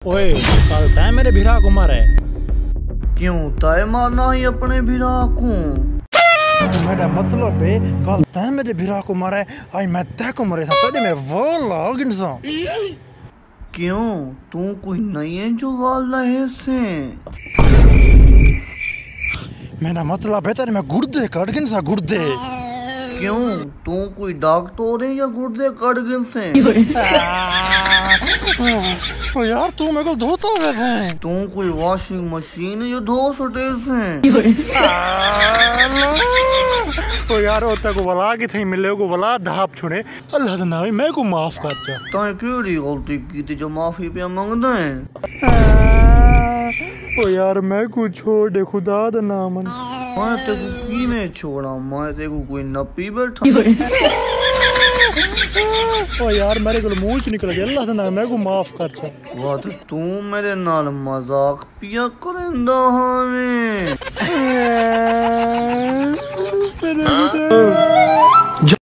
ओए कल तय मेरे भिरा को मारे। क्यों तय मारना ही अपने भिरा को? मेरा मतलब है कल तय मेरे भिरा को मारे आई मैं तय को मरे तेरे में वाला गिनसा। क्यों तू कोई नहीं है जो वाला है से? मेरा मतलब है तेरे में गुर्दे कट गिनसा गुर्दे। क्यों तू कोई डॉक्टर है या गुर्दे कट गिन से? ओ यार तू मेरे को धोता है। तू कोई वॉशिंग मशीन है या धो सटे से? ओ यार ओ तक वला की थी मिले को वला धाप छुड़े अल्लाह दा नाम मैं को माफ कर जा। तय केड़ी गलती की थी जो माफी पे मांगदा है? ओ यार मैं को छोड़ दे खुदा दा नाम। मैं तेको की में छोड़ा? मैं तेको कोई नपी बैठा। ओ यार मेरे को मुंह च निकल गया अल्लाह दा नाम मैं को माफ कर जा। वाह तो तू मेरे नाल मजाक पिया करेंदा हमें।